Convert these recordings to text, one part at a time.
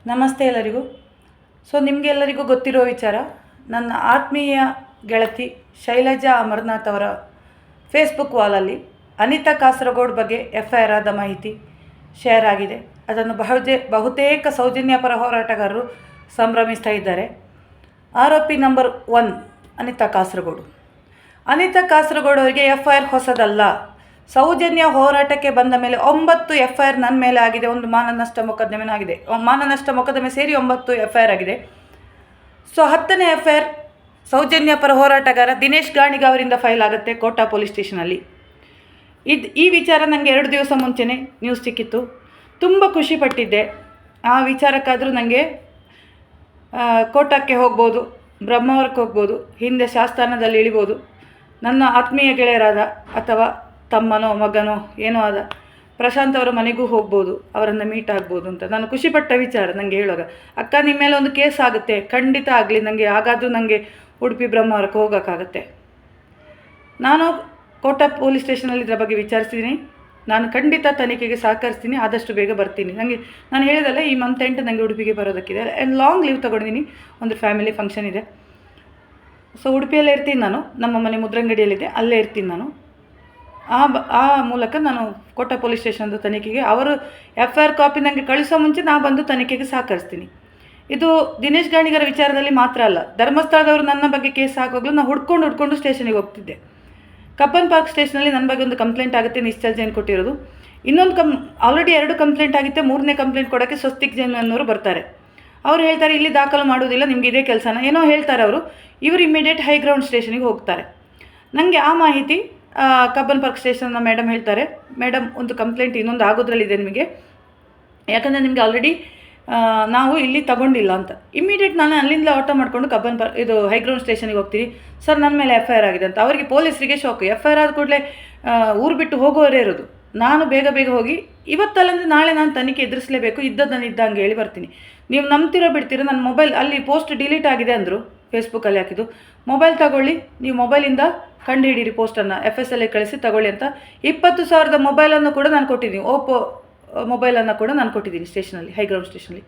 ನಮಸ್ತೆ ಎಲ್ಲರಿಗೂ. ನಿಮಗೆಲ್ಲರಿಗೂ ಗೊತ್ತಿರೋ ವಿಚಾರ, ನನ್ನ ಆತ್ಮೀಯ ಗೆಳತಿ ಶೈಲಜಾ ಅಮರನಾಥ್ ಅವರ ಫೇಸ್ಬುಕ್ ವಾಲಲ್ಲಿ ಅನಿತಾ ಕಾಸರಗೋಡು ಬಗ್ಗೆ FIR ಆದ ಮಾಹಿತಿ ಶೇರ್ ಆಗಿದೆ. ಅದನ್ನು ಬಹುತೇಕ ಸೌಜನ್ಯ ಪರ ಹೋರಾಟಗಾರರು ಸಂಭ್ರಮಿಸ್ತಾ ಇದ್ದಾರೆ. ಆರೋಪಿ ನಂಬರ್ 1 ಅನಿತಾ ಕಾಸರಗೋಡು. ಅನಿತಾ ಕಾಸರಗೋಡು ಅವರಿಗೆ FIR ಹೊಸದಲ್ಲ. ಸೌಜನ್ಯ ಹೋರಾಟಕ್ಕೆ ಬಂದ ಮೇಲೆ 9 FIR ನನ್ನ ಮೇಲೆ ಆಗಿದೆ. ಒಂದು ಮಾನನಷ್ಟ ಮೊಕದ್ದಮೆ ಆಗಿದೆ. ಮಾನನಷ್ಟ ಮೊಕದ್ದಮೆ ಸೇರಿ 9 FIR ಆಗಿದೆ. 10ನೇ FIR ಸೌಜನ್ಯ ಪರ ಹೋರಾಟಗಾರ ದಿನೇಶ್ ಗಾಣಿಗ ಅವರಿಂದ ಫೈಲ್ ಆಗುತ್ತೆ ಕೋಟಾ ಪೊಲೀಸ್ ಸ್ಟೇಷನಲ್ಲಿ. ಈ ವಿಚಾರ ನನಗೆ 2 ದಿವಸ ಮುಂಚೆನೇ ನ್ಯೂಸ್ ಸಿಕ್ಕಿತ್ತು. ತುಂಬ ಖುಷಿಪಟ್ಟಿದ್ದೆ. ಆ ವಿಚಾರಕ್ಕಾದರೂ ನನಗೆ ಕೋಟಾಕ್ಕೆ ಹೋಗ್ಬೋದು, ಬ್ರಹ್ಮಾವರಕ್ಕೆ ಹೋಗ್ಬೋದು, ಹಿಂದೆ ಶಾಸ್ತಾನದಲ್ಲಿ ಇಳಿಬೋದು, ನನ್ನ ಆತ್ಮೀಯ ಗೆಳೆಯರಾದ ಅಥವಾ ತಮ್ಮನೋ ಮಗನೋ ಏನೋ ಆದ ಪ್ರಶಾಂತ್ ಅವರ ಮನೆಗೂ ಹೋಗ್ಬೋದು, ಅವರನ್ನು ಮೀಟ್ ಆಗ್ಬೋದು ಅಂತ ನಾನು ಖುಷಿಪಟ್ಟ ವಿಚಾರ. ನನಗೆ ಹೇಳುವಾಗ, ಅಕ್ಕ ನಿಮ್ಮ ಮೇಲೆ ಒಂದು ಕೇಸ್ ಆಗುತ್ತೆ, ಖಂಡಿತ ಆಗಲಿ, ನನಗೆ ಹಾಗಾದರೂ ನನಗೆ ಉಡುಪಿ ಬ್ರಹ್ಮಾವರಕ್ಕೆ ಹೋಗೋಕ್ಕಾಗತ್ತೆ. ನಾನು ಕೋಟಾ ಪೊಲೀಸ್ ಸ್ಟೇಷನಲ್ಲಿ ಇದರ ಬಗ್ಗೆ ವಿಚಾರಿಸಿದ್ದೀನಿ. ನಾನು ಖಂಡಿತ ತನಿಖೆಗೆ ಸಹಕರಿಸ್ತೀನಿ, ಆದಷ್ಟು ಬೇಗ ಬರ್ತೀನಿ. ನಾನು ಹೇಳಿದಲ್ಲ, ಈ ಮಂತ್ ಎಂಡ್ ನನಗೆ ಉಡುಪಿಗೆ ಬರೋದಕ್ಕಿದೆ. ಲಾಂಗ್ ಲೀವ್ ತೊಗೊಂಡಿದ್ದೀನಿ, ಒಂದು ಫ್ಯಾಮಿಲಿ ಫಂಕ್ಷನ್ ಇದೆ. ಉಡುಪಿಯಲ್ಲೇ ಇರ್ತೀನಿ ನಾನು. ನಮ್ಮ ಮನೆ ಮುದ್ರಂಗಡಿಯಲ್ಲಿದೆ, ಅಲ್ಲೇ ಇರ್ತೀನಿ ನಾನು. ಆ ಮೂಲಕ ನಾನು ಕೋಟಾ ಪೊಲೀಸ್ ಸ್ಟೇಷನ್ದು ತನಿಖೆಗೆ ಅವರು FIR ಕಾಪಿ ನನಗೆ ಕಳಿಸೋ ಮುಂಚೆ ನಾನು ಬಂದು ತನಿಖೆಗೆ ಸಹಕರಿಸ್ತೀನಿ. ಇದು ದಿನೇಶ್ ಗಾಣಿಗರ ವಿಚಾರದಲ್ಲಿ ಮಾತ್ರ ಅಲ್ಲ, ಧರ್ಮಸ್ಥಳದವರು ನನ್ನ ಬಗ್ಗೆ ಕೇಸ್ ಹಾಕೋಗ್ಲು ನಾನು ಹುಡ್ಕೊಂಡು ಸ್ಟೇಷನಿಗೆ ಹೋಗ್ತಿದ್ದೆ. ಕಬ್ಬನ್ ಪಾರ್ಕ್ ಸ್ಟೇಷನಲ್ಲಿ ನನ್ನ ಬಗ್ಗೆ ಒಂದು ಕಂಪ್ಲೇಂಟ್ ಆಗುತ್ತೆ, ನಿಶ್ಚಲ್ ಜೈನ್ ಕೊಟ್ಟಿರೋದು. ಇನ್ನೊಂದು ಆಲ್ರೆಡಿ 2 ಕಂಪ್ಲೇಂಟ್ ಆಗುತ್ತೆ. 3ನೇ ಕಂಪ್ಲೇಂಟ್ ಕೊಡೋಕ್ಕೆ ಸ್ವಸ್ತಿಕ್ ಜೈನ್ ಅನ್ನೋರು ಬರ್ತಾರೆ. ಅವ್ರು ಹೇಳ್ತಾರೆ, ಇಲ್ಲಿ ದಾಖಲು ಮಾಡೋದಿಲ್ಲ, ನಿಮ್ಗೆ ಇದೇ ಕೆಲಸನ ಏನೋ ಹೇಳ್ತಾರೆ ಅವರು. ಇವರು ಇಮಿಡಿಯೇಟ್ ಹೈಗ್ರೌಂಡ್ ಸ್ಟೇಷನಿಗೆ ಹೋಗ್ತಾರೆ. ನನಗೆ ಆ ಮಾಹಿತಿ ಕಬ್ಬನ್ ಪಾರ್ಕ್ ಸ್ಟೇಷನ್ನ ಮೇಡಮ್ ಹೇಳ್ತಾರೆ, ಮೇಡಮ್ ಒಂದು ಕಂಪ್ಲೇಂಟ್ ಇನ್ನೊಂದು ಆಗೋದ್ರಲ್ಲಿದೆ ನಿಮಗೆ, ಯಾಕಂದರೆ ನಿಮಗೆ ಆಲ್ರೆಡಿ ನಾವು ಇಲ್ಲಿ ತಗೊಂಡಿಲ್ಲ ಅಂತ. ಇಮಿಡಿಯೇಟ್ ನಾನು ಅಲ್ಲಿಂದ ಆಟೋ ಮಾಡಿಕೊಂಡು ಕಬ್ಬನ್ ಪಾರ್ಕ್ ಇದು ಹೈಗ್ರೌಂಡ್ ಸ್ಟೇಷನಿಗೆ ಹೋಗ್ತೀನಿ. ಸರ್ ನನ್ನ ಮೇಲೆ FIR ಆಗಿದೆ ಅಂತ. ಅವರಿಗೆ ಪೊಲೀಸರಿಗೆ ಶಾಕು. FIR ಆದ ಕೂಡಲೇ ಊರು ಬಿಟ್ಟು ಹೋಗೋವರೇ ಇರೋದು. ನಾನು ಬೇಗ ಹೋಗಿ ಇವತ್ತಲ್ಲಂದರೆ ನಾಳೆ ನಾನು ತನಿಖೆ ಎದುರಿಸಲೇಬೇಕು, ಇದ್ದದ್ದನ್ನು ಇದ್ದಂಗೆ ಹೇಳಿ ಬರ್ತೀನಿ. ನೀವು ನಂಬ್ತಿರೋ ಬಿಡ್ತೀರೋ, ನನ್ನ ಮೊಬೈಲ್ ಅಲ್ಲಿ ಪೋಸ್ಟ್ ಡಿಲೀಟ್ ಆಗಿದೆ ಅಂದರು, ಫೇಸ್ಬುಕ್ಕಲ್ಲಿ ಹಾಕಿದ್ದು. ಮೊಬೈಲ್ ತಗೊಳ್ಳಿ, ನೀವು ಮೊಬೈಲಿಂದ ಕಂಡು ಹಿಡೀರಿ, ಪೋಸ್ಟನ್ನು FSL ಕಳಿಸಿ ತಗೊಳ್ಳಿ ಅಂತ 20,000 ಮೊಬೈಲನ್ನು ಕೂಡ ನಾನು ಕೊಟ್ಟಿದ್ದೀನಿ. ಓಪೋ ಮೊಬೈಲನ್ನು ಕೂಡ ನಾನು ಕೊಟ್ಟಿದ್ದೀನಿ ಸ್ಟೇಷನಲ್ಲಿ, ಹೈಗ್ರೌಂಡ್ ಸ್ಟೇಷನಲ್ಲಿ.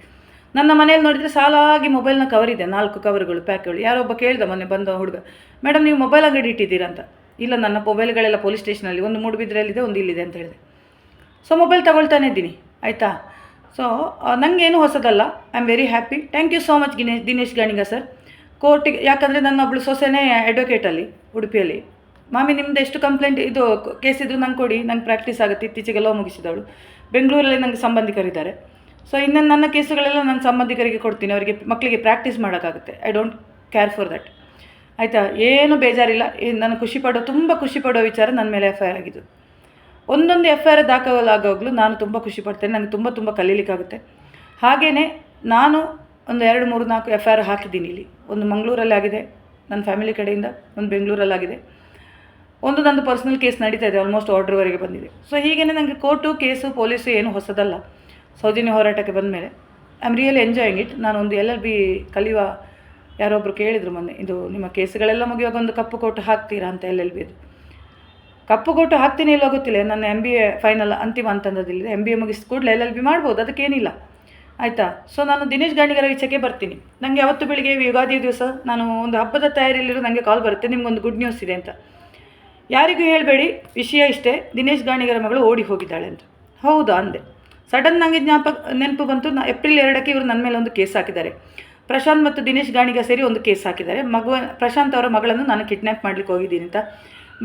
ನನ್ನ ಮನೆಯಲ್ಲಿ ನೋಡಿದರೆ ಸಾಲಾಗಿ ಮೊಬೈಲ್ನ ಕವರ್ ಇದೆ, 4 ಕವರ್ಗಳು, ಪ್ಯಾಕ್ಗಳು. ಯಾರೊಬ್ಬ ಕೇಳಿದ ಮೊನ್ನೆ ಬಂದ ಹುಡುಗ, ಮೇಡಮ್ ನೀವು ಮೊಬೈಲ್ ಅಂಗಡಿ ಇಟ್ಟಿದ್ದೀರಾ ಅಂತ. ಇಲ್ಲ, ನನ್ನ ಮೊಬೈಲ್ಗಳೆಲ್ಲ ಪೊಲೀಸ್ ಸ್ಟೇಷನಲ್ಲಿ, ಒಂದು ಮೂಡುಬಿದ್ರೆಯಲ್ಲಿದೆ, ಒಂದು ಇಲ್ಲಿದೆ ಅಂತ ಹೇಳಿದೆ. ಮೊಬೈಲ್ ತಗೊಳ್ತಾನೆ ಇದ್ದೀನಿ, ಆಯಿತಾ. ನನಗೇನು ಹೊಸದಲ್ಲ. I am very happy. Thank you so much Dinesh Ganiga sir. ಕೋರ್ಟಿಗೆ, ಯಾಕಂದರೆ ನನ್ನೊಬ್ಬಳು ಸೊಸೆನೇ ಅಡ್ವೊಕೇಟಲ್ಲಿ ಉಡುಪಿಯಲ್ಲಿ. ಮಾಮಿ ನಿಮ್ಮದು ಎಷ್ಟು ಕಂಪ್ಲೇಂಟ್ ಇದು ಕೇಸ್ ಇದ್ದು ನಂಗೆ ಕೊಡಿ, ನಂಗೆ ಪ್ರಾಕ್ಟೀಸ್ ಆಗುತ್ತೆ. ಇತ್ತೀಚೆಗೆ ಲೋ ಮುಗಿಸಿದವಳು. ಬೆಂಗಳೂರಲ್ಲಿ ನನಗೆ ಸಂಬಂಧಿಕರಿದ್ದಾರೆ. ಇನ್ನೊಂದು ನನ್ನ ಕೇಸುಗಳೆಲ್ಲ ನನ್ನ ಸಂಬಂಧಿಕರಿಗೆ ಕೊಡ್ತೀನಿ, ಅವರಿಗೆ ಮಕ್ಕಳಿಗೆ ಪ್ರಾಕ್ಟೀಸ್ ಮಾಡೋಕ್ಕಾಗುತ್ತೆ. I don't care for that, ಆಯಿತಾ. ಏನು ಬೇಜಾರಿಲ್ಲ. ನಾನು ತುಂಬ ಖುಷಿಪಡೋ ವಿಚಾರ ನನ್ನ ಮೇಲೆ FIR ಆಗಿದ್ದು. ಒಂದೊಂದು FIR ದಾಖಲಾಗೋಗ್ಲೂ ನಾನು ತುಂಬ ಖುಷಿಪಡ್ತೇನೆ. ನನಗೆ ತುಂಬ ಕಲೀಲಿಕ್ಕಾಗುತ್ತೆ. ಹಾಗೆಯೇ ನಾನು ಒಂದು 2, 3, 4 FIR ಹಾಕಿದ್ದೀನಿ ಇಲ್ಲಿ. ಒಂದು ಮಂಗಳೂರಲ್ಲಿ ಆಗಿದೆ ನನ್ನ ಫ್ಯಾಮಿಲಿ ಕಡೆಯಿಂದ, ಒಂದು ಬೆಂಗಳೂರಲ್ಲಾಗಿದೆ, ಒಂದು ನಂದು ಪರ್ಸ್ನಲ್ ಕೇಸ್ ನಡೀತಾ ಇದೆ, ಆಲ್ಮೋಸ್ಟ್ ಆರ್ಡ್ರ್ವರೆಗೆ ಬಂದಿದೆ. ಹೀಗೇ ನನಗೆ ಕೋರ್ಟು, ಕೇಸು, ಪೊಲೀಸು ಏನು ಹೊಸದಲ್ಲ. ಸೌಜನ್ಯ ಹೋರಾಟಕ್ಕೆ ಬಂದ ಮೇಲೆ I am really enjoying it. ನಾನು ಒಂದು LLB ಕಲಿಯುವ ಯಾರೊಬ್ಬರು ಕೇಳಿದರು ಮೊನ್ನೆ, ಇದು ನಿಮ್ಮ ಕೇಸುಗಳೆಲ್ಲ ಮುಗಿಯುವಾಗ ಒಂದು ಕಪ್ಪು ಕೋಟು ಹಾಕ್ತೀರಾ ಅಂತ. LLBದು ಕಪ್ಪು ಕೋಟು ಹಾಕ್ತೀನಿ ಇಲ್ಲೋ ಗೊತ್ತಿಲ್ಲ. ನನ್ನ MBA ಫೈನಲ್ ಅಂತಿಮ ಹಂತದಲ್ಲಿದೆ. MBA ಮುಗಿಸಿದ ಕೂಡಲೇ LLB ಮಾಡ್ಬೋದು, ಅದಕ್ಕೇನಿಲ್ಲ, ಆಯಿತಾ. ನಾನು ದಿನೇಶ್ ಗಾಣಿಗರ ವಿಷಯಕ್ಕೆ ಬರ್ತೀನಿ. ನನಗೆ ಅವತ್ತು ಬೆಳಿಗ್ಗೆ ಯುಗಾದಿ ದಿವಸ ನಾನು ಒಂದು ಹಬ್ಬದ ತಯಾರಿಯಲ್ಲಿರೋ ನನಗೆ ಕಾಲ್ ಬರುತ್ತೆ, ನಿಮ್ಗೊಂದು ಗುಡ್ ನ್ಯೂಸ್ ಇದೆ ಅಂತ. ಯಾರಿಗೂ ಹೇಳಬೇಡಿ, ವಿಷಯ ಇಷ್ಟೇ, ದಿನೇಶ್ ಗಾಣಿಗರ ಮಗಳು ಓಡಿ ಹೋಗಿದ್ದಾಳೆ ಅಂತ. ಹೌದಾ ಅಂದೆ. ಸಡನ್ ನನಗೆ ನೆನಪು ಬಂತು. ಏಪ್ರಿಲ್ 2ಕ್ಕೆ ಇವರು ನನ್ನ ಮೇಲೆ ಒಂದು ಕೇಸ್ ಹಾಕಿದ್ದಾರೆ. ಪ್ರಶಾಂತ್ ಮತ್ತು ದಿನೇಶ್ ಗಾಣಿಗ ಸೇರಿ ಒಂದು ಕೇಸ್ ಹಾಕಿದ್ದಾರೆ. ಪ್ರಶಾಂತ್ ಅವರ ಮಗಳನ್ನು ನಾನು ಕಿಡ್ನ್ಯಾಪ್ ಮಾಡಲಿಕ್ಕೆ ಹೋಗಿದ್ದೀನಿ ಅಂತ.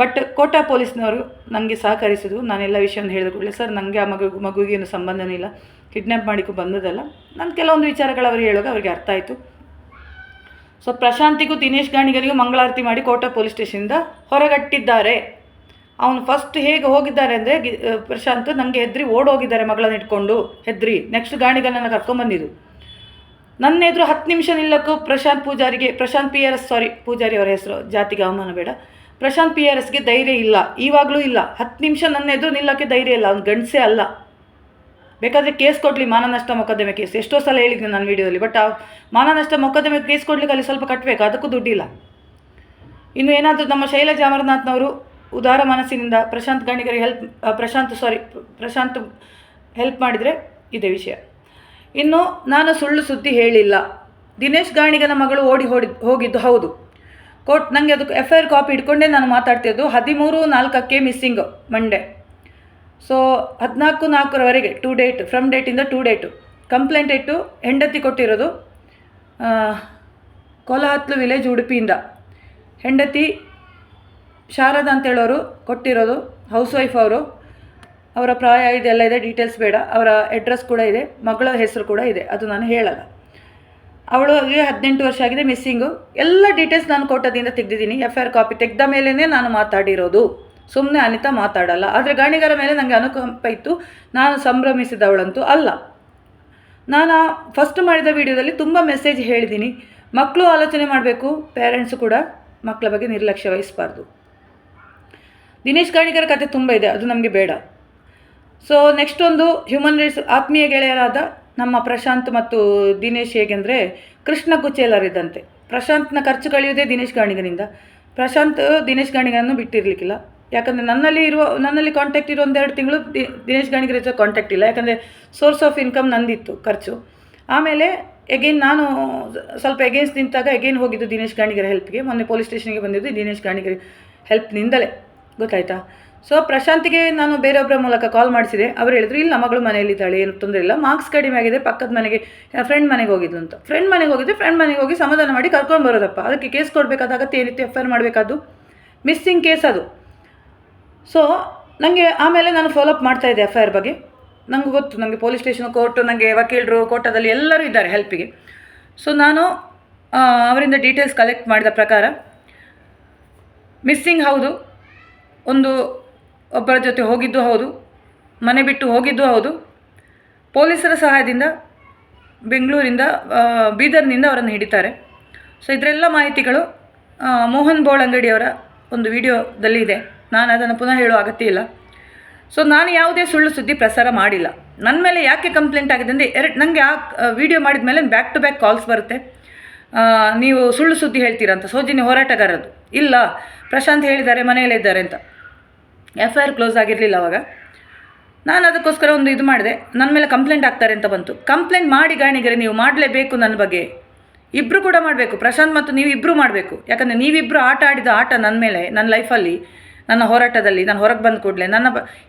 ಬಟ್ ಕೋಟಾ ಪೊಲೀಸ್ನವರು ನನಗೆ ಸಹಕರಿಸಿದ್ರು. ನಾನೆಲ್ಲ ವಿಷಯವನ್ನು ಹೇಳಿದ ಕೂಡಲೇ, ಸರ್ ನನಗೆ ಆ ಮಗುವಿಗೇನು ಸಂಬಂಧನೂ ಇಲ್ಲ, ಕಿಡ್ನ್ಯಾಪ್ ಮಾಡಿಕೂ ಬಂದದಲ್ಲ. ನಾನು ಕೆಲವೊಂದು ವಿಚಾರಗಳು ಅವರು ಹೇಳುವಾಗ ಅವರಿಗೆ ಅರ್ಥ ಆಯಿತು. ಪ್ರಶಾಂತಿಗೂ ದಿನೇಶ್ ಗಾಣಿಗರಿಗೂ ಮಂಗಳಾರತಿ ಮಾಡಿ ಕೋಟಾ ಪೊಲೀಸ್ ಸ್ಟೇಷನಿಂದ ಹೊರಗಟ್ಟಿದ್ದಾರೆ. ಅವನು ಫಸ್ಟ್ ಹೇಗೆ ಹೋಗಿದ್ದಾರೆ ಅಂದರೆ, ಪ್ರಶಾಂತ್ ನನಗೆ ಹೆದ್ರಿ ಓಡೋಗಿದ್ದಾರೆ ಮಗಳನ್ನು ಇಟ್ಕೊಂಡು, ಹೆದ್ರಿ. ನೆಕ್ಸ್ಟ್ ಗಾಣಿಗನನ್ನು ಕರ್ಕೊಂಬಂದಿದ್ದು. ನನ್ನ ಎದುರು 10 ನಿಮಿಷ ನಿಲ್ಲಕ್ಕೂ ಪ್ರಶಾಂತ್ PRS ಪೂಜಾರಿ ಅವರ ಹೆಸರು, ಜಾತಿಗೆ ಅವಮಾನ ಬೇಡ. ಪ್ರಶಾಂತ್ PRSಗೆ ಧೈರ್ಯ ಇಲ್ಲ, ಇವಾಗಲೂ ಇಲ್ಲ. 10 ನಿಮಿಷ ನನ್ನ ಎದುರು ನಿಲ್ಲೋಕ್ಕೆ ಧೈರ್ಯ ಇಲ್ಲ. ಅವ್ನು ಗಂಡಸೇ ಅಲ್ಲ. ಬೇಕಾದರೆ ಕೇಸ್ ಕೊಡಲಿ, ಮಾನನಷ್ಟ ಮೊಕದ್ದಮೆ ಕೇಸ್. ಎಷ್ಟೋ ಸಲ ಹೇಳಿದ್ದೀನಿ ನಾನು ವೀಡಿಯೋದಲ್ಲಿ. ಬಟ್ ಆ ಮಾನನಷ್ಟ ಮೊಕದ್ದಮೆ ಕೇಸ್ ಕೊಡ್ಲಿಕ್ಕೆ ಅಲ್ಲಿ ಸ್ವಲ್ಪ ಕಟ್ಟಬೇಕು, ಅದಕ್ಕೂ ದುಡ್ಡಿಲ್ಲ. ಇನ್ನು ಏನಾದರೂ ನಮ್ಮ ಶೈಲಜಾ ಅಮರನಾಥ್ನವರು ಉದಾರ ಮನಸ್ಸಿನಿಂದ ಪ್ರಶಾಂತ್ ಗಾಣಿಗರಿಗೆ ಪ್ರಶಾಂತ್ ಹೆಲ್ಪ್ ಮಾಡಿದರೆ ಇದೇ ವಿಷಯ. ಇನ್ನು ನಾನು ಸುಳ್ಳು ಸುದ್ದಿ ಹೇಳಿಲ್ಲ. ದಿನೇಶ್ ಗಾಣಿಗನ ಮಗಳು ಹೋಗಿದ್ದು ಹೌದು. ಕೋರ್ಟ್ ನನಗೆ ಅದಕ್ಕೆ FIR ಕಾಪಿ ಇಟ್ಕೊಂಡೇ ನಾನು ಮಾತಾಡ್ತಿದ್ದು. 13/4ಕ್ಕೆ ಮಿಸ್ಸಿಂಗು ಮಂಡೇ. ಸೊ 14/4ವರೆಗೆ ಫ್ರಮ್ ಡೇಟಿಂದ ಟು ಡೇಟು ಕಂಪ್ಲೇಂಟ್ ಇಟ್ಟು ಹೆಂಡತಿ ಕೊಟ್ಟಿರೋದು ಕೊಲಹತ್ಲು ವಿಲೇಜ್ ಉಡುಪಿಯಿಂದ. ಹೆಂಡತಿ ಶಾರದಾ ಅಂತೇಳೋರು ಕೊಟ್ಟಿರೋದು, ಹೌಸ್ ವೈಫ್ ಅವರು. ಅವರ ಪ್ರಾಯ ಇದೆಲ್ಲ ಇದೆ, ಡೀಟೇಲ್ಸ್ ಬೇಡ. ಅವರ ಅಡ್ರೆಸ್ ಕೂಡ ಇದೆ, ಮಗಳ ಹೆಸರು ಕೂಡ ಇದೆ, ಅದು ನಾನು ಹೇಳಲ್ಲ. ಅವಳಿಗೆ 18 ವರ್ಷ ಆಗಿದೆ, ಮಿಸ್ಸಿಂಗು. ಎಲ್ಲ ಡೀಟೇಲ್ಸ್ ನಾನು ಕೋರ್ಟದಿಂದ ತೆಗೆದಿದ್ದೀನಿ. FIR ಕಾಪಿ ತೆಗೆದ ಮೇಲೇ ನಾನು ಮಾತಾಡಿರೋದು, ಸುಮ್ಮನೆ ಅನಿತಾ ಮಾತಾಡಲ್ಲ. ಆದರೆ ಗಾಣಿಗರ ಮೇಲೆ ನನಗೆ ಅನುಕಂಪ ಇತ್ತು, ನಾನು ಸಂಭ್ರಮಿಸಿದವಳಂತೂ ಅಲ್ಲ. ನಾನು ಫಸ್ಟ್ ಮಾಡಿದ ವಿಡಿಯೋದಲ್ಲಿ ತುಂಬ ಮೆಸೇಜ್ ಹೇಳಿದ್ದೀನಿ. ಮಕ್ಕಳು ಆಲೋಚನೆ ಮಾಡಬೇಕು, ಪೇರೆಂಟ್ಸು ಕೂಡ ಮಕ್ಕಳ ಬಗ್ಗೆ ನಿರ್ಲಕ್ಷ್ಯ ವಹಿಸಬಾರ್ದು. ದಿನೇಶ್ ಗಾಣಿಗರ ಕತೆ ತುಂಬ ಇದೆ, ಅದು ನಮಗೆ ಬೇಡ. ಸೊ ನೆಕ್ಸ್ಟ್ ಒಂದು ಹ್ಯೂಮನ್ ರೈಟ್ಸ್ ಆತ್ಮೀಯ ಗೆಳೆಯರಾದ ನಮ್ಮ ಪ್ರಶಾಂತ್ ಮತ್ತು ದಿನೇಶ್ ಹೇಗೆಂದರೆ ಕೃಷ್ಣ ಕುಚೇಲರಿದ್ದಂತೆ. ಪ್ರಶಾಂತ್ನ ಖರ್ಚು ಕಳೆಯುವುದೇ ದಿನೇಶ್ ಗಾಣಿಗನಿಂದ. ಪ್ರಶಾಂತ್ ದಿನೇಶ್ ಗಾಣಿಗನನ್ನು ಬಿಟ್ಟಿರಲಿಕ್ಕಿಲ್ಲ. ಯಾಕಂದರೆ ನನ್ನಲ್ಲಿ ಕಾಂಟ್ಯಾಕ್ಟ್ ಇರೋ 1-2 ತಿಂಗಳು ದಿನೇಶ್ ಗಾಣಿಗರ ಜೊತೆ ಕಾಂಟ್ಯಾಕ್ಟ್ ಇಲ್ಲ. ಯಾಕಂದರೆ ಸೋರ್ಸ್ ಆಫ್ ಇನ್ಕಮ್ ನಂದಿತ್ತು ಖರ್ಚು. ಆಮೇಲೆ ಎಗೇನ್ ನಾನು ಸ್ವಲ್ಪ ಎಗೇನ್ಸ್ಟ್ ನಿಂತಾಗ ಎಗೇನ್ ಹೋಗಿದ್ದು ದಿನೇಶ್ ಗಾಣಿಗರ ಹೆಲ್ಪ್ಗೆ. ಮೊನ್ನೆ ಪೊಲೀಸ್ ಸ್ಟೇಷನ್ಗೆ ಬಂದಿದ್ದು ದಿನೇಶ್ ಗಾಣಿಗರ ಹೆಲ್ಪ್ನಿಂದಲೇ, ಗೊತ್ತಾಯ್ತಾ. ಸೊ ಪ್ರಶಾಂತಿಗೆ ನಾನು ಬೇರೊಬ್ಬರ ಮೂಲಕ ಕಾಲ್ ಮಾಡಿಸಿದೆ. ಅವರು ಹೇಳಿದ್ರು, ಇಲ್ಲ ಮಗಳು ಮನೆಯಲ್ಲಿದ್ದಾಳೆ, ಏನು ತೊಂದರೆ ಇಲ್ಲ, ಮಾರ್ಕ್ಸ್ ಕಡಿಮೆ ಆಗಿದೆ, ಪಕ್ಕದ ಮನೆಗೆ ಫ್ರೆಂಡ್ ಮನೆಗೆ ಹೋಗಿದ್ದು ಅಂತ. ಫ್ರೆಂಡ್ ಮನೆಗೆ ಹೋಗಿ ಸಮಾಧಾನ ಮಾಡಿ ಕರ್ಕೊಂಡು ಬರೋದಪ್ಪ. ಅದಕ್ಕೆ ಕೇಸ್ ಕೊಡಬೇಕಾದ ಅಗತ್ಯ ಏನಿತ್ತು? FIR ಮಾಡಬೇಕಾದ್ದು ಮಿಸ್ಸಿಂಗ್ ಕೇಸ್ ಅದು. ಸೊ ನನಗೆ ಆಮೇಲೆ ನಾನು ಫಾಲೋಅಪ್ ಮಾಡ್ತಾಯಿದ್ದೆ FIR ಬಗ್ಗೆ. ನನಗೆ ಗೊತ್ತು, ನನಗೆ ಪೊಲೀಸ್ ಸ್ಟೇಷನ್, ಕೋರ್ಟು, ನನಗೆ ವಕೀಲರು, ಕೋರ್ಟದಲ್ಲಿ ಎಲ್ಲರೂ ಇದ್ದಾರೆ ಹೆಲ್ಪಿಗೆ. ಸೊ ನಾನು ಅವರಿಂದ ಡೀಟೇಲ್ಸ್ ಕಲೆಕ್ಟ್ ಮಾಡಿದ ಪ್ರಕಾರ ಮಿಸ್ಸಿಂಗ್ ಹೌದು, ಒಬ್ಬರ ಜೊತೆ ಹೋಗಿದ್ದು ಹೌದು, ಮನೆ ಬಿಟ್ಟು ಹೋಗಿದ್ದು ಹೌದು. ಪೊಲೀಸರ ಸಹಾಯದಿಂದ ಬೆಂಗಳೂರಿಂದ ಬೀದರ್ನಿಂದ ಅವರನ್ನು ಹಿಡಿತಾರೆ. ಸೊ ಇದರೆಲ್ಲ ಮಾಹಿತಿಗಳು ಮೋಹನ್ ಬೋಳಂಗಡಿಯವರ ಒಂದು ವಿಡಿಯೋದಲ್ಲಿ ಇದೆ. ನಾನು ಅದನ್ನು ಪುನಃ ಹೇಳೋ ಅಗತ್ಯ ಇಲ್ಲ. ಸೊ ನಾನು ಯಾವುದೇ ಸುಳ್ಳು ಸುದ್ದಿ ಪ್ರಸಾರ ಮಾಡಿಲ್ಲ. ನನ್ನ ಮೇಲೆ ಯಾಕೆ ಕಂಪ್ಲೇಂಟ್ ಆಗಿದೆ ಅಂದರೆ ನನಗೆ ಆ ವಿಡಿಯೋ ಮಾಡಿದ ಮೇಲೆ ಬ್ಯಾಕ್ ಟು ಬ್ಯಾಕ್ ಕಾಲ್ಸ್ ಬರುತ್ತೆ. ನೀವು ಸುಳ್ಳು ಸುದ್ದಿ ಹೇಳ್ತೀರಾ ಅಂತ, ಸೌಜನ್ಯ ಹೋರಾಟಗಾರದ್ದು. ಇಲ್ಲ, ಪ್ರಶಾಂತ್ ಹೇಳಿದ್ದಾರೆ, ಮನೆಯಲ್ಲಿದ್ದಾರೆ ಅಂತ. FIR ಕ್ಲೋಸ್ ಆಗಿರಲಿಲ್ಲ ಅವಾಗ. ನಾನು ಅದಕ್ಕೋಸ್ಕರ ಒಂದು ಇದು ಮಾಡಿದೆ. ನನ್ನ ಮೇಲೆ ಕಂಪ್ಲೇಂಟ್ ಆಗ್ತಾರೆ ಅಂತ ಬಂತು. ಕಂಪ್ಲೇಂಟ್ ಮಾಡಿ ಗಾಣಿಗರೆ, ನೀವು ಮಾಡಲೇಬೇಕು. ನನ್ನ ಬಗ್ಗೆ ಇಬ್ಬರು ಕೂಡ ಮಾಡಬೇಕು, ಪ್ರಶಾಂತ್ ಮತ್ತು ನೀವು ಇಬ್ಬರು ಮಾಡಬೇಕು. ಯಾಕಂದರೆ ನೀವಿಬ್ಬರು ಆಟ ಆಡಿದ ಆಟ ನನ್ನ ಮೇಲೆ, ನನ್ನ ಲೈಫಲ್ಲಿ, ನನ್ನ ಹೋರಾಟದಲ್ಲಿ. ನಾನು ಹೊರಗೆ ಬಂದ ಕೂಡಲೇ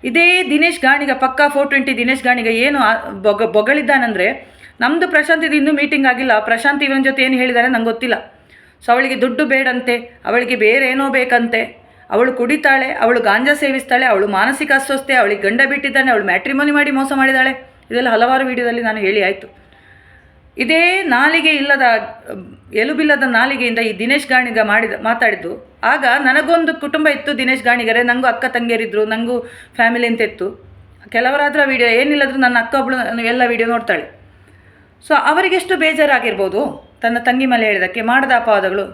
ಇದೇ ದಿನೇಶ್ ಗಾಣಿಗ ಪಕ್ಕಾ 420 ದಿನೇಶ್ ಗಾಣಿಗ ಏನು ಬೊಗಳಿದ್ದಾನಂದರೆ, ನಮ್ಮದು ಪ್ರಶಾಂತ್ ಇದು ಇನ್ನೂ ಮೀಟಿಂಗ್ ಆಗಿಲ್ಲ. ಪ್ರಶಾಂತ್ ಇವನ ಜೊತೆ ಏನು ಹೇಳಿದ್ದಾರೆ ನಂಗೆ ಗೊತ್ತಿಲ್ಲ. ಸೊ ಅವಳಿಗೆ ದುಡ್ಡು ಬೇಡಂತೆ, ಅವಳಿಗೆ ಬೇರೆ ಏನೋ ಬೇಕಂತೆ, ಅವಳು ಕುಡಿತಾಳೆ, ಅವಳು ಗಾಂಜಾ ಸೇವಿಸ್ತಾಳೆ, ಅವಳು ಮಾನಸಿಕ ಅಸ್ವಸ್ಥೆ, ಅವಳಿಗೆ ಗಂಡ ಬಿಟ್ಟಿದ್ದಾನೆ, ಅವಳು ಮ್ಯಾಟ್ರಿಮೋನಿ ಮಾಡಿ ಮೋಸ ಮಾಡಿದ್ದಾಳೆ. ಇದೆಲ್ಲ ಹಲವಾರು ವಿಡಿಯೋದಲ್ಲಿ ನಾನು ಹೇಳಿ ಆಯಿತು. ಇದೇ ನಾಲಿಗೆ ಇಲ್ಲದ, ಎಲುಬಿಲ್ಲದ ನಾಲಿಗೆಯಿಂದ ಈ ದಿನೇಶ್ ಗಾಣಿಗ ಮಾತಾಡಿದ್ದು. ಆಗ ನನಗೊಂದು ಕುಟುಂಬ ಇತ್ತು, ದಿನೇಶ್ ಗಾಣಿಗರೇ. ನನಗೂ ಅಕ್ಕ ತಂಗಿಯರಿದ್ದರು, ನನಗೂ ಫ್ಯಾಮಿಲಿ ಅಂತ ಇತ್ತು. ಕೆಲವರಾದ್ರ ವಿಡಿಯೋ ಏನಿಲ್ಲದರೂ ನನ್ನ ಅಕ್ಕ ಒಬ್ಬಳು ಎಲ್ಲ ವಿಡಿಯೋ ನೋಡ್ತಾಳೆ. ಸೊ ಅವರಿಗೆಷ್ಟು ಬೇಜಾರಾಗಿರ್ಬೋದು ತನ್ನ ತಂಗಿ ಮೇಲೆ ಹೇಳಿದಕ್ಕೆ, ಮಾಡಿದ ಅಪವಾದಗಳು.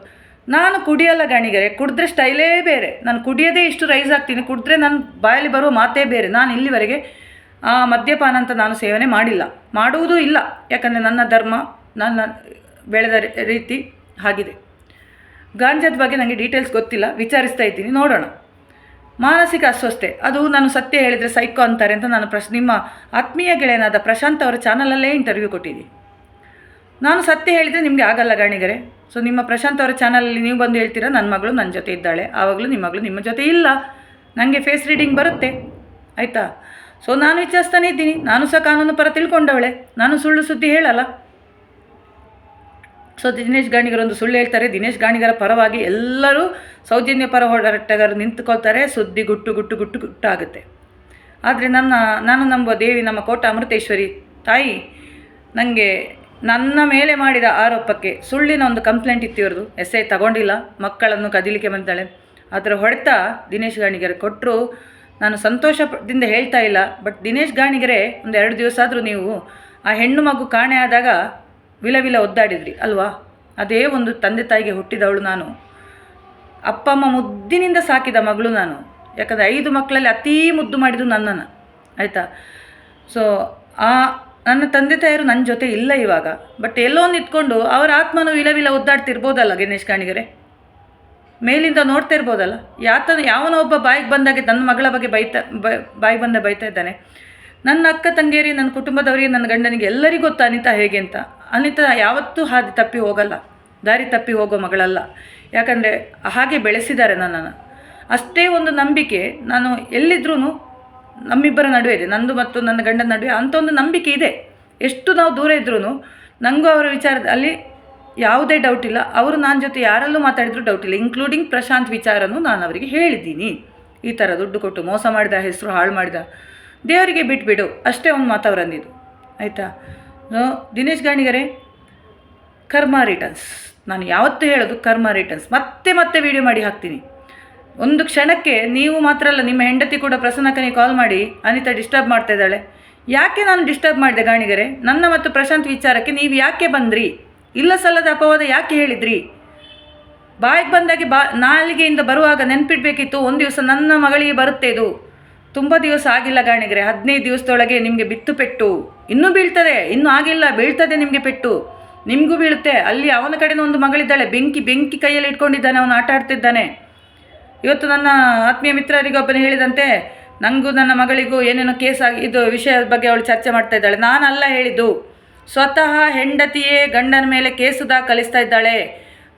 ನಾನು ಕುಡಿಯಲ್ಲ ಗಾಣಿಗರೆ, ಕುಡಿದ್ರೆ ಸ್ಟೈಲೇ ಬೇರೆ. ನಾನು ಕುಡಿಯೋದೇ ಇಷ್ಟು ರೈಸ್ ಆಗ್ತೀನಿ, ಕುಡಿದ್ರೆ ನನ್ನ ಬಾಯಲ್ಲಿ ಬರುವ ಮಾತೇ ಬೇರೆ. ನಾನು ಇಲ್ಲಿವರೆಗೆ ಮದ್ಯಪಾನ ಅಂತ ನಾನು ಸೇವನೆ ಮಾಡಿಲ್ಲ, ಮಾಡುವುದೂ ಇಲ್ಲ. ಯಾಕಂದರೆ ನನ್ನ ಧರ್ಮ, ನನ್ನ ಬೆಳೆದ ರೀತಿ ಆಗಿದೆ. ಗಾಂಜಾದ ಬಗ್ಗೆ ನನಗೆ ಡೀಟೇಲ್ಸ್ ಗೊತ್ತಿಲ್ಲ, ವಿಚಾರಿಸ್ತಾ ಇದ್ದೀನಿ, ನೋಡೋಣ. ಮಾನಸಿಕ ಅಸ್ವಸ್ಥೆ, ಅದು ನಾನು ಸತ್ಯ ಹೇಳಿದರೆ ಸೈಕೋ ಅಂತಾರೆ ಅಂತ ನಾನು ನಿಮ್ಮ ಆತ್ಮೀಯ ಗೆಳೆಯನಾದ ಪ್ರಶಾಂತ್ ಅವರ ಚಾನಲಲ್ಲೇ ಇಂಟರ್ವ್ಯೂ ಕೊಟ್ಟಿದ್ದೀನಿ. ನಾನು ಸತ್ಯ ಹೇಳಿದರೆ ನಿಮಗೆ ಆಗಲ್ಲ ಗಾಣಿಗರೆ. ಸೊ ನಿಮ್ಮ ಪ್ರಶಾಂತ್ ಅವರ ಚಾನಲಲ್ಲಿ ನೀವು ಬಂದು ಹೇಳ್ತೀರಾ ನನ್ನ ಮಗಳು ನನ್ನ ಜೊತೆ ಇದ್ದಾಳೆ, ಆವಾಗಲೂ ನಿಮ್ಮ ಮಗಳು ನಿಮ್ಮ ಜೊತೆ ಇಲ್ಲ. ನನಗೆ ಫೇಸ್ ರೀಡಿಂಗ್ ಬರುತ್ತೆ, ಆಯಿತಾ. ಸೊ ನಾನು ವಿಚಾರಿಸ್ತಾನೆ ಇದ್ದೀನಿ. ನಾನು ಸಹ ಕಾನೂನು ಪರ ತಿಳ್ಕೊಂಡವಳೆ, ನಾನು ಸುಳ್ಳು ಸುದ್ದಿ ಹೇಳಲ್ಲ. ಸೊ ದಿನೇಶ್ ಗಾಣಿಗರೊಂದು ಸುಳ್ಳು ಹೇಳ್ತಾರೆ. ದಿನೇಶ್ ಗಾಣಿಗರ ಪರವಾಗಿ ಎಲ್ಲರೂ ಸೌಜನ್ಯ ಪರ ಹೋರಾಟಗಾರರು ನಿಂತುಕೊಳ್ತಾರೆ. ಸುದ್ದಿ ಗುಟ್ಟು ಆಗುತ್ತೆ. ಆದರೆ ನಾನು ನಂಬುವ ದೇವಿ, ನಮ್ಮ ಕೋಟ ಅಮೃತೇಶ್ವರಿ ತಾಯಿ ನನಗೆ ನನ್ನ ಮೇಲೆ ಮಾಡಿದ ಆರೋಪಕ್ಕೆ ಸುಳ್ಳಿನ ಒಂದು ಕಂಪ್ಲೇಂಟ್ ಇತ್ತು. ಇವ್ರದ್ದು SI ತಗೊಂಡಿಲ್ಲ, ಮಕ್ಕಳನ್ನು ಕದಿಲಿಕ್ಕೆ ಬಂದಾಳೆ. ಅದರ ಹೊಡೆತ ದಿನೇಶ್ ಗಾಣಿಗರೆ ಕೊಟ್ಟರು. ನಾನು ಸಂತೋಷದಿಂದ ಹೇಳ್ತಾ ಇಲ್ಲ. ಬಟ್ ದಿನೇಶ್ ಗಾಣಿಗರೆ, ಒಂದು 2 ದಿವಸ ಆದರೂ ನೀವು ಆ ಹೆಣ್ಣು ಮಗು ಕಾಣೆ ಆದಾಗ ವಿಲ ಒದ್ದಾಡಿದ್ರಿ ಅಲ್ವಾ. ಅದೇ ಒಂದು ತಂದೆ ತಾಯಿಗೆ ಹುಟ್ಟಿದವಳು ನಾನು. ಅಪ್ಪ ಅಮ್ಮ ಮುದ್ದಿನಿಂದ ಸಾಕಿದ ಮಗಳು ನಾನು. ಯಾಕಂದರೆ 5 ಮಕ್ಕಳಲ್ಲಿ ಅತೀ ಮುದ್ದು ಮಾಡಿದ್ದು ನನ್ನನ್ನು, ಆಯಿತಾ. ಸೊ ನನ್ನ ತಂದೆ ತಾಯಿಯರು ನನ್ನ ಜೊತೆ ಇಲ್ಲ ಇವಾಗ. ಬಟ್ ಎಲ್ಲೋ ನಿಂತ್ಕೊಂಡು ಅವರ ಆತ್ಮನು ವಿಲ ಒದ್ದಾಡ್ತಿರ್ಬೋದಲ್ಲ ದಿನೇಶ್ ಗಾಣಿಗರೆ, ಮೇಲಿಂದ ನೋಡ್ತಾ ಇರ್ಬೋದಲ್ಲ. ಯಾವನೋ ಒಬ್ಬ ಬಾಯಿಗೆ ಬಂದಾಗೆ ನನ್ನ ಮಗಳ ಬಗ್ಗೆ ಬಾಯಿ ಬೈತಾ ಇದ್ದಾನೆ. ನನ್ನ ಅಕ್ಕ ತಂಗಿಯರಿ, ನನ್ನ ಕುಟುಂಬದವರಿಗೆ, ನನ್ನ ಗಂಡನಿಗೆ ಎಲ್ಲರಿಗೂ ಗೊತ್ತು ಅನಿತಾ ಹೇಗೆ ಅಂತ. ಅನಿತಾ ಯಾವತ್ತೂ ಹಾದಿ ತಪ್ಪಿ ಹೋಗಲ್ಲ, ದಾರಿ ತಪ್ಪಿ ಹೋಗೋ ಮಗಳಲ್ಲ. ಯಾಕಂದರೆ ಹಾಗೆ ಬೆಳೆಸಿದ್ದಾರೆ ನನ್ನನ್ನು. ಅಷ್ಟೇ ಒಂದು ನಂಬಿಕೆ ನಾನು ಎಲ್ಲಿದ್ರೂ ನಮ್ಮಿಬ್ಬರ ನಡುವೆ ಇದೆ, ನಂದು ಮತ್ತು ನನ್ನ ಗಂಡನ ನಡುವೆ ಅಂಥ ಒಂದು ನಂಬಿಕೆ ಇದೆ. ಎಷ್ಟು ನಾವು ದೂರ ಇದ್ರೂ ನನಗೂ ಅವರ ವಿಚಾರದಲ್ಲಿ ಯಾವುದೇ ಡೌಟ್ ಇಲ್ಲ. ಅವರು ನನ್ನ ಜೊತೆ ಯಾರಲ್ಲೂ ಮಾತಾಡಿದ್ರು ಡೌಟ್ ಇಲ್ಲ, ಇನ್ಕ್ಲೂಡಿಂಗ್ ಪ್ರಶಾಂತ್ ವಿಚಾರನೂ ನಾನು ಅವರಿಗೆ ಹೇಳಿದ್ದೀನಿ. ಈ ಥರ ದುಡ್ಡು ಕೊಟ್ಟು ಮೋಸ ಮಾಡಿದ, ಹೆಸರು ಹಾಳು ಮಾಡಿದ, ದೇವರಿಗೆ ಬಿಟ್ಬಿಡು, ಅಷ್ಟೇ ಒಂದು ಮಾತು ಅವ್ರು ಅಂದಿದ್ದು. ಆಯಿತಾ? ದಿನೇಶ್ ಗಾಣಿಗರೇ, ಕರ್ಮ ರಿಟರ್ನ್ಸ್. ನಾನು ಯಾವತ್ತೂ ಹೇಳೋದು ಕರ್ಮ ರಿಟರ್ನ್ಸ್. ಮತ್ತೆ ಮತ್ತೆ ವೀಡಿಯೋ ಮಾಡಿ ಹಾಕ್ತೀನಿ. ಒಂದು ಕ್ಷಣಕ್ಕೆ ನೀವು ಮಾತ್ರ ಅಲ್ಲ, ನಿಮ್ಮ ಹೆಂಡತಿ ಕೂಡ ಪ್ರಸನ್ನಕ್ಕನಿಗೆ ಕಾಲ್ ಮಾಡಿ ಅನಿತಾ ಡಿಸ್ಟರ್ಬ್ ಮಾಡ್ತಾ ಇದ್ದಾಳೆ. ಯಾಕೆ ನಾನು ಡಿಸ್ಟರ್ಬ್ ಮಾಡಿದೆ ಗಾಣಿಗರೇ? ನನ್ನ ಮತ್ತು ಪ್ರಶಾಂತ್ ವಿಚಾರಕ್ಕೆ ನೀವು ಯಾಕೆ ಬಂದ್ರಿ? ಇಲ್ಲ ಸಲ್ಲದ ಅಪವಾದ ಯಾಕೆ ಹೇಳಿದ್ರಿ? ಬಾಯಿಗೆ ಬಂದಾಗೆ ನಾಲಿಗೆಯಿಂದ ಬರುವಾಗ ನೆನಪಿಡಬೇಕಿತ್ತು, ಒಂದು ದಿವಸ ನನ್ನ ಮಗಳಿಗೆ ಬರುತ್ತೆ ಇದು. ತುಂಬ ದಿವಸ ಆಗಿಲ್ಲ ಗಾಣಿಗರೇ, 15 ದಿವಸದೊಳಗೆ ನಿಮಗೆ ಬಿತ್ತು ಪೆಟ್ಟು. ಇನ್ನೂ ಬೀಳ್ತದೆ, ಇನ್ನೂ ಆಗಿಲ್ಲ, ಬೀಳ್ತದೆ ನಿಮಗೆ ಪೆಟ್ಟು, ನಿಮಗೂ ಬೀಳುತ್ತೆ. ಅಲ್ಲಿ ಅವನ ಕಡೆನೂ ಒಂದು ಮಗಳಿದ್ದಾಳೆ, ಬೆಂಕಿ ಕೈಯಲ್ಲಿ ಇಟ್ಕೊಂಡಿದ್ದಾನೆ, ಅವನು ಆಟ ಆಡ್ತಿದ್ದಾನೆ. ಇವತ್ತು ನನ್ನ ಆತ್ಮೀಯ ಮಿತ್ರರಿಗೊಬ್ಬನೇ ಹೇಳಿದಂತೆ, ನನಗೂ ನನ್ನ ಮಗಳಿಗೂ ಏನೇನೋ ಕೇಸ್ ಆಗಿ ಇದು ವಿಷಯದ ಬಗ್ಗೆ ಅವಳು ಚರ್ಚೆ ಮಾಡ್ತಾ ಇದ್ದಾಳೆ. ನಾನಲ್ಲ ಹೇಳಿದ್ದು, ಸ್ವತಃ ಹೆಂಡತಿಯೇ ಗಂಡನ ಮೇಲೆ ಕೇಸು ದಾಖಲಿಸ್ತಾ ಇದ್ದಾಳೆ.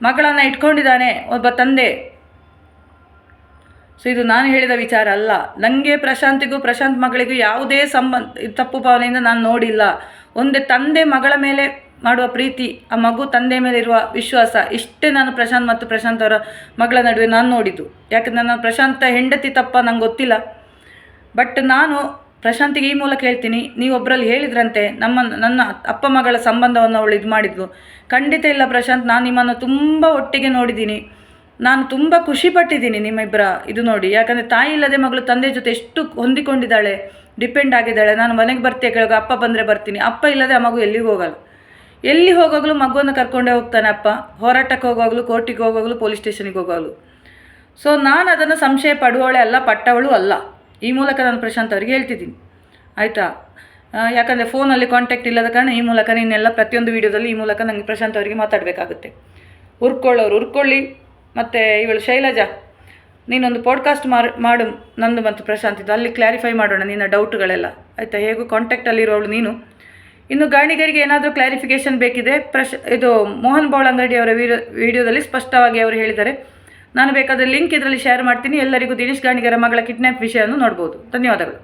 ಮಗಳನ್ನು ಇಟ್ಕೊಂಡಿದ್ದಾನೆ ಒಬ್ಬ ತಂದೆ. ಸೊ ಇದು ನಾನು ಹೇಳಿದ ವಿಚಾರ ಅಲ್ಲ. ನನಗೆ ಪ್ರಶಾಂತ್ ಮಗಳಿಗೂ ಯಾವುದೇ ತಪ್ಪು ಭಾವನೆಯಿಂದ ನಾನು ನೋಡಿಲ್ಲ. ಒಂದೇ ತಂದೆ ಮಗಳ ಮೇಲೆ ಮಾಡುವ ಪ್ರೀತಿ, ಆ ಮಗು ತಂದೆ ಮೇಲೆ ಇರುವ ವಿಶ್ವಾಸ, ಇಷ್ಟೇ ನಾನು ಪ್ರಶಾಂತ್ ಮತ್ತು ಪ್ರಶಾಂತ್ ಅವರ ಮಗಳ ನಡುವೆ ನಾನು ನೋಡಿದ್ದು. ಯಾಕಂದರೆ ನಾನು ಪ್ರಶಾಂತ ಹೆಂಡತಿ ತಪ್ಪ ನಂಗೆ ಗೊತ್ತಿಲ್ಲ. ಬಟ್ ನಾನು ಪ್ರಶಾಂತಿಗೆ ಈ ಮೂಲಕ ಹೇಳ್ತೀನಿ, ನೀವೊಬ್ಬರಲ್ಲಿ ಹೇಳಿದ್ರಂತೆ ನನ್ನ ಅಪ್ಪ ಮಗಳ ಸಂಬಂಧವನ್ನು ಅವಳು ಇದು ಮಾಡಿದ್ಲು. ಖಂಡಿತ ಇಲ್ಲ ಪ್ರಶಾಂತ್, ನಾನು ನಿಮ್ಮನ್ನು ತುಂಬ ಒಟ್ಟಿಗೆ ನೋಡಿದ್ದೀನಿ, ನಾನು ತುಂಬ ಖುಷಿಪಟ್ಟಿದ್ದೀನಿ ನಿಮ್ಮಿಬ್ಬರ ಇದು ನೋಡಿ. ಯಾಕಂದರೆ ತಾಯಿ ಇಲ್ಲದೆ ಮಗಳು ತಂದೆ ಜೊತೆ ಎಷ್ಟು ಹೊಂದಿಕೊಂಡಿದ್ದಾಳೆ, ಡಿಪೆಂಡ್ ಆಗಿದ್ದಾಳೆ. ನಾನು ಮನೆಗೆ ಬರ್ತೀಯ ಕೇಳುವಾಗ ಅಪ್ಪ ಬಂದರೆ ಬರ್ತೀನಿ, ಅಪ್ಪ ಇಲ್ಲದೆ ಆ ಮಗು ಎಲ್ಲಿಗೂ ಹೋಗಲ್ಲ. ಎಲ್ಲಿ ಹೋಗೋಗಲೂ ಮಗುವನ್ನು ಕರ್ಕೊಂಡೇ ಹೋಗ್ತಾನೆ ಅಪ್ಪ. ಹೋರಾಟಕ್ಕೆ ಹೋಗುವಾಗಲೂ, ಕೋರ್ಟಿಗೆ ಹೋಗುವಾಗಲೂ, ಪೊಲೀಸ್ ಸ್ಟೇಷನಿಗೆ ಹೋಗುವಾಗಲೂ. ಸೊ ನಾನು ಅದನ್ನು ಸಂಶಯ ಪಡುವವಳೆ ಅಲ್ಲ, ಪಟ್ಟವಳು ಅಲ್ಲ. ಈ ಮೂಲಕ ನಾನು ಪ್ರಶಾಂತ್ ಅವರಿಗೆ ಹೇಳ್ತಿದ್ದೀನಿ, ಆಯಿತಾ? ಯಾಕಂದರೆ ಫೋನಲ್ಲಿ ಕಾಂಟ್ಯಾಕ್ಟ್ ಇಲ್ಲದ ಕಾರಣ ಈ ಮೂಲಕ ನೀನೆಲ್ಲ ಪ್ರತಿಯೊಂದು ವೀಡಿಯೋದಲ್ಲಿ ಈ ಮೂಲಕ ನನಗೆ ಪ್ರಶಾಂತ್ ಅವರಿಗೆ ಮಾತಾಡಬೇಕಾಗುತ್ತೆ. ಹುರ್ಕೊಳ್ಳೋರು ಹುರ್ಕೊಳ್ಳಿ. ಮತ್ತು ಇವಳು ಶೈಲಜಾ, ನೀನೊಂದು ಪಾಡ್ಕಾಸ್ಟ್ ಮಾಡು ನಂದು ಮತ್ತು ಪ್ರಶಾಂತಿದ್ದು, ಅಲ್ಲಿ ಕ್ಲಾರಿಫೈ ಮಾಡೋಣ ನಿನ್ನ ಡೌಟ್ಗಳೆಲ್ಲ, ಆಯಿತಾ? ಹೇಗೂ ಕಾಂಟ್ಯಾಕ್ಟಲ್ಲಿರೋಳು ನೀನು. ಇನ್ನು ಗಾಣಿಗರಿಗೆ ಏನಾದರೂ ಕ್ಲಾರಿಫಿಕೇಷನ್ ಬೇಕಿದೆ, ಇದು ಮೋಹನ್ ಬೋಳಂಗಡಿ ಅವರ ವಿಡಿಯೋದಲ್ಲಿ ಸ್ಪಷ್ಟವಾಗಿ ಅವರು ಹೇಳಿದ್ದಾರೆ. ನಾನು ಬೇಕಾದರೆ ಲಿಂಕ್ ಇದರಲ್ಲಿ ಶೇರ್ ಮಾಡ್ತೀನಿ. ಎಲ್ಲರಿಗೂ ದಿನೇಶ್ ಗಾಣಿಗರ ಮಗಳ ಕಿಡ್ನ್ಯಾಪ್ ವಿಷಯವನ್ನು ನೋಡ್ಬೋದು. ಧನ್ಯವಾದಗಳು.